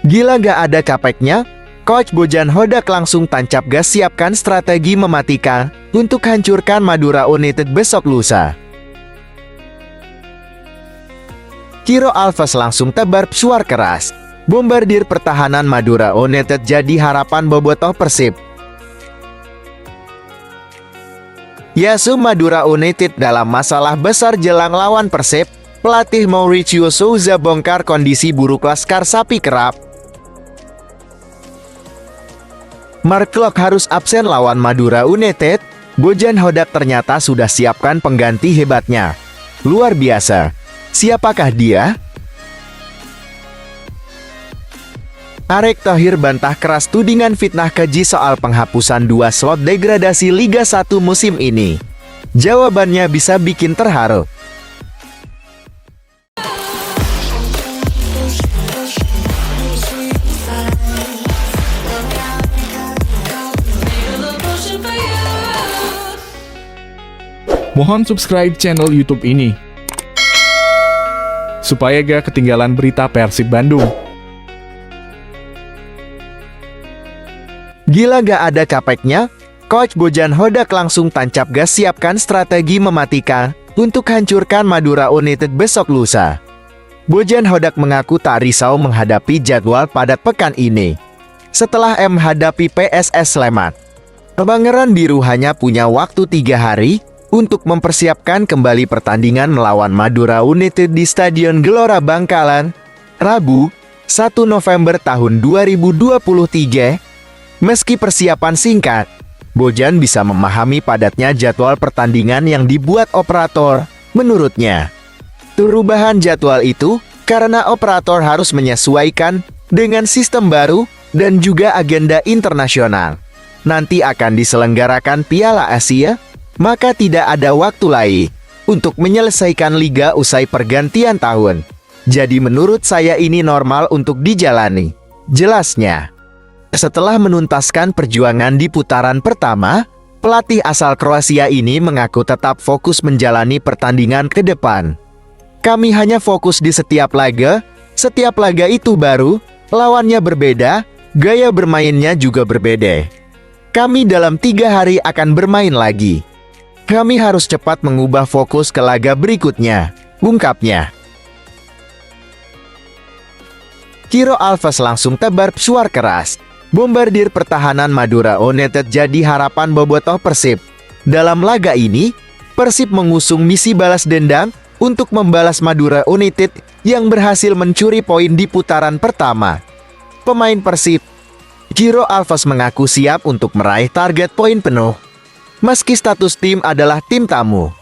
Gila gak ada capeknya? Coach Bojan Hodak langsung tancap gas siapkan strategi mematikan untuk hancurkan Madura United besok lusa. Ciro Alves langsung tebar suar keras. Bombardir pertahanan Madura United jadi harapan bobotoh Persib. Yasu Madura United dalam masalah besar jelang lawan Persib. Pelatih Mauricio Souza bongkar kondisi buruk Laskar Sapi Kerap. Mark Klok harus absen lawan Madura United. Bojan Hodak ternyata sudah siapkan pengganti hebatnya. Luar biasa. Siapakah dia? Arek Thohir bantah keras tudingan fitnah keji soal penghapusan 2 slot degradasi Liga 1 musim ini. Jawabannya bisa bikin terharu. Mohon subscribe channel YouTube ini supaya gak ketinggalan berita Persib Bandung. Gila gak ada capeknya? Coach Bojan Hodak langsung tancap gas siapkan strategi mematikan untuk hancurkan Madura United besok lusa. Bojan Hodak mengaku tak risau menghadapi jadwal padat pekan ini. Setelah menghadapi PSS Sleman, Pangeran Biru hanya punya waktu 3 hari untuk mempersiapkan kembali pertandingan melawan Madura United di Stadion Gelora Bangkalan, Rabu, 1 November tahun 2023. Meski persiapan singkat, Bojan bisa memahami padatnya jadwal pertandingan yang dibuat operator. Menurutnya, perubahan jadwal itu karena operator harus menyesuaikan dengan sistem baru dan juga agenda internasional. Nanti akan diselenggarakan Piala Asia, maka tidak ada waktu lain untuk menyelesaikan liga usai pergantian tahun. Jadi menurut saya ini normal untuk dijalani, jelasnya. Setelah menuntaskan perjuangan di putaran pertama, pelatih asal Kroasia ini mengaku tetap fokus menjalani pertandingan ke depan. Kami hanya fokus di setiap laga itu baru, lawannya berbeda, gaya bermainnya juga berbeda. Kami dalam 3 hari akan bermain lagi. Kami harus cepat mengubah fokus ke laga berikutnya, ungkapnya. Ciro Alves langsung tebar suar keras. Bombardir pertahanan Madura United jadi harapan bobotoh Persib. Dalam laga ini, Persib mengusung misi balas dendam untuk membalas Madura United yang berhasil mencuri poin di putaran pertama. Pemain Persib, Ciro Alves mengaku siap untuk meraih target poin penuh. Meski status tim adalah tim tamu,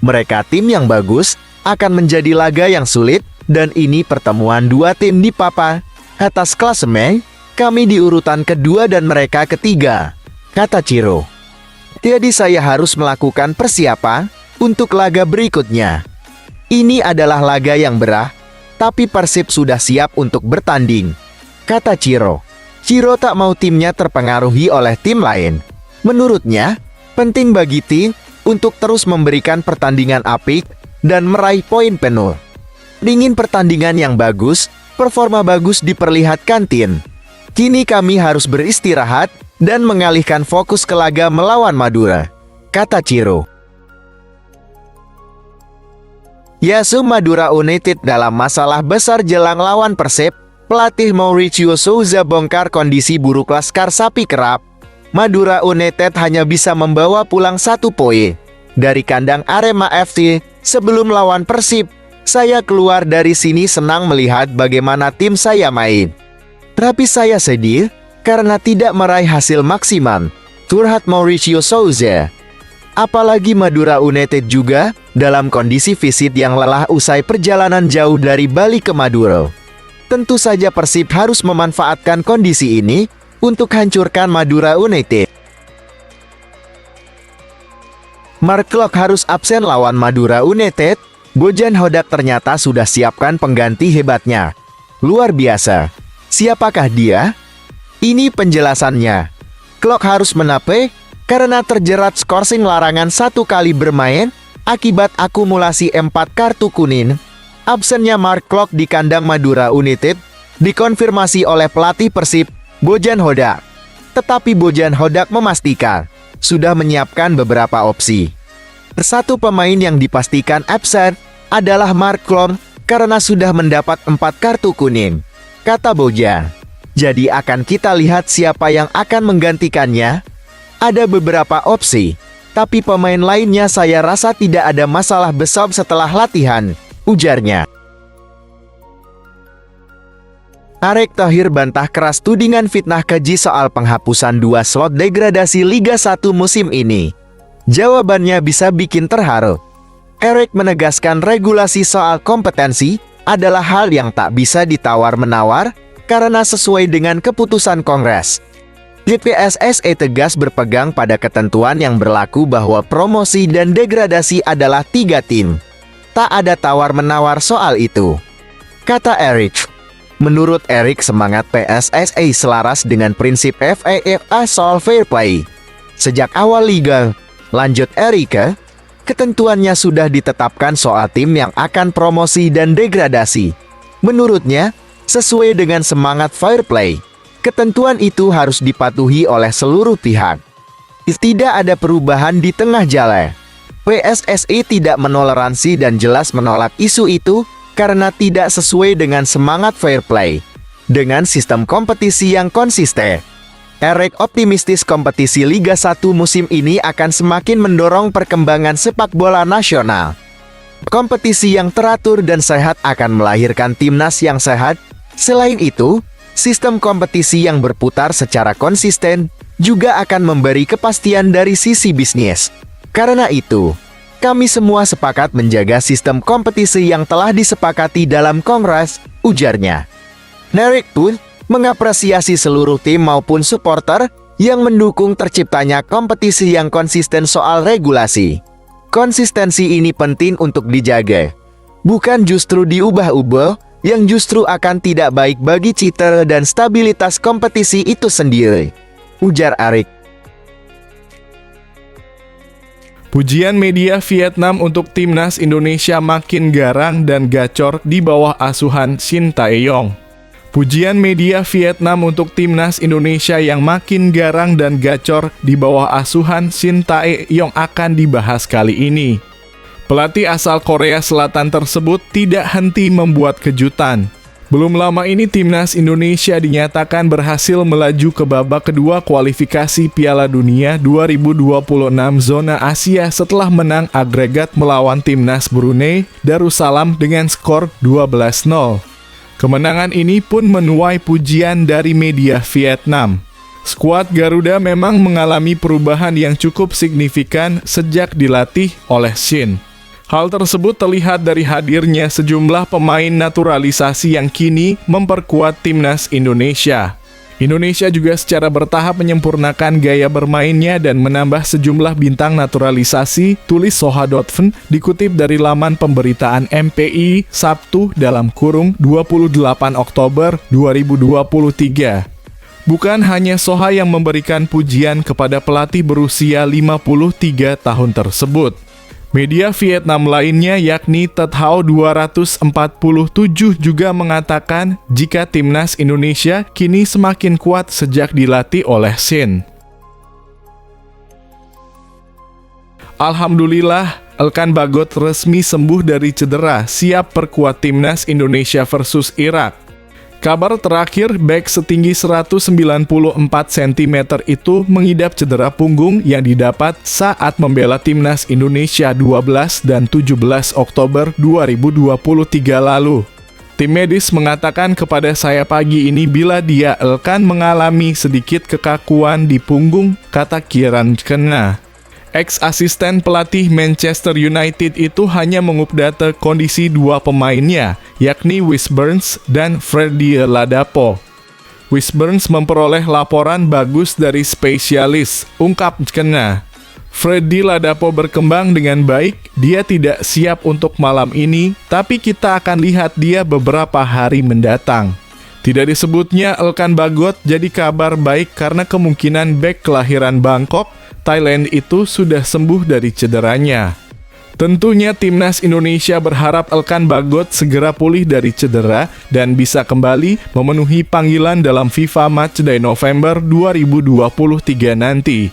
mereka tim yang bagus, akan menjadi laga yang sulit, dan ini pertemuan 2 tim di papan atas klasemen, kami di urutan kedua dan mereka ketiga, kata Ciro. Jadi saya harus melakukan persiapan untuk laga berikutnya. Ini adalah laga yang berat, tapi Persib sudah siap untuk bertanding, kata Ciro. Ciro tak mau timnya terpengaruhi oleh tim lain. Menurutnya, penting bagi tim untuk terus memberikan pertandingan apik dan meraih poin penuh. Ingin pertandingan yang bagus, performa bagus diperlihatkan tim. Kini kami harus beristirahat dan mengalihkan fokus ke laga melawan Madura, kata Ciro. Yasu Madura United dalam masalah besar jelang lawan Persib. Pelatih Mauricio Souza bongkar kondisi buruk Laskar Sapi Kerap. Madura United hanya bisa membawa pulang 1 poin dari kandang Arema FC sebelum lawan Persib. Saya keluar dari sini senang melihat bagaimana tim saya main. Tapi saya sedih karena tidak meraih hasil maksimal, curhat Mauricio Souza. Apalagi Madura United juga dalam kondisi fisik yang lelah usai perjalanan jauh dari Bali ke Madura. Tentu saja Persib harus memanfaatkan kondisi ini untuk hancurkan Madura United. Mark Klok harus absen lawan Madura United. Bojan Hodak ternyata sudah siapkan pengganti hebatnya. Luar biasa. Siapakah dia? Ini penjelasannya. Klok harus menape karena terjerat skorsing larangan 1 kali bermain akibat akumulasi 4 kartu kuning. Absennya Mark Klok di kandang Madura United dikonfirmasi oleh pelatih Persib, Bojan Hodak. Tetapi Bojan Hodak memastikan sudah menyiapkan beberapa opsi. Satu pemain yang dipastikan absen adalah Mark Klok karena sudah mendapat 4 kartu kuning, kata Bojan. Jadi akan kita lihat siapa yang akan menggantikannya. Ada beberapa opsi, tapi pemain lainnya saya rasa tidak ada masalah besar setelah latihan, ujarnya. Erick Thohir bantah keras tudingan fitnah keji soal penghapusan 2 slot degradasi Liga 1 musim ini. Jawabannya bisa bikin terharu. Erick menegaskan regulasi soal kompetensi adalah hal yang tak bisa ditawar-menawar karena sesuai dengan keputusan Kongres. PSSI tegas berpegang pada ketentuan yang berlaku bahwa promosi dan degradasi adalah 3 tim. Tak ada tawar-menawar soal itu, kata Erick. Menurut Erick, semangat PSSI selaras dengan prinsip FIFA soal fair play. Sejak awal liga, lanjut Erick, ketentuannya sudah ditetapkan soal tim yang akan promosi dan degradasi. Menurutnya, sesuai dengan semangat fair play, ketentuan itu harus dipatuhi oleh seluruh pihak. Tidak ada perubahan di tengah jalan. PSSI tidak menoleransi dan jelas menolak isu itu karena tidak sesuai dengan semangat fair play. Dengan sistem kompetisi yang konsisten, Erick optimistis kompetisi Liga 1 musim ini akan semakin mendorong perkembangan sepak bola nasional. Kompetisi yang teratur dan sehat akan melahirkan timnas yang sehat. Selain itu, sistem kompetisi yang berputar secara konsisten juga akan memberi kepastian dari sisi bisnis. Karena itu, kami semua sepakat menjaga sistem kompetisi yang telah disepakati dalam Kongres, ujarnya. Erick pun mengapresiasi seluruh tim maupun supporter yang mendukung terciptanya kompetisi yang konsisten soal regulasi. Konsistensi ini penting untuk dijaga, bukan justru diubah-ubah, yang justru akan tidak baik bagi citra dan stabilitas kompetisi itu sendiri, ujar Erick. Pujian media Vietnam untuk timnas Indonesia makin garang dan gacor di bawah asuhan Shin Tae-yong. Pujian media Vietnam untuk timnas Indonesia yang makin garang dan gacor di bawah asuhan Shin Tae-yong akan dibahas kali ini. Pelatih asal Korea Selatan tersebut tidak henti membuat kejutan. Belum lama ini timnas Indonesia dinyatakan berhasil melaju ke babak kedua kualifikasi Piala Dunia 2026 zona Asia setelah menang agregat melawan timnas Brunei Darussalam dengan skor 12-0. Kemenangan ini pun menuai pujian dari media Vietnam. Skuad Garuda memang mengalami perubahan yang cukup signifikan sejak dilatih oleh Shin. Hal tersebut terlihat dari hadirnya sejumlah pemain naturalisasi yang kini memperkuat timnas Indonesia. Indonesia juga secara bertahap menyempurnakan gaya bermainnya dan menambah sejumlah bintang naturalisasi, tulis Soha.fn, dikutip dari laman pemberitaan MPI Sabtu (28 Oktober 2023). Bukan hanya Soha yang memberikan pujian kepada pelatih berusia 53 tahun tersebut. Media Vietnam lainnya yakni Tet Hao 247 juga mengatakan jika timnas Indonesia kini semakin kuat sejak dilatih oleh Shin. Alhamdulillah, Elkan Bagot resmi sembuh dari cedera, siap perkuat timnas Indonesia versus Irak. Kabar terakhir, bek setinggi 194 cm itu mengidap cedera punggung yang didapat saat membela timnas Indonesia 12 dan 17 Oktober 2023 lalu. Tim medis mengatakan kepada saya pagi ini bila dia Elkan mengalami sedikit kekakuan di punggung, kata Kieran Kena. Ex-asisten pelatih Manchester United itu hanya mengupdate kondisi dua pemainnya, yakni Wes Burns dan Freddie Ladapo. Wes Burns memperoleh laporan bagus dari spesialis, ungkap Kena. Freddie Ladapo berkembang dengan baik, dia tidak siap untuk malam ini, tapi kita akan lihat dia beberapa hari mendatang. Tidak disebutnya Elkan Bagot jadi kabar baik karena kemungkinan bek kelahiran Bangkok, Thailand itu sudah sembuh dari cederanya. Tentunya timnas Indonesia berharap Elkan Bagot segera pulih dari cedera dan bisa kembali memenuhi panggilan dalam FIFA Matchday November 2023 nanti.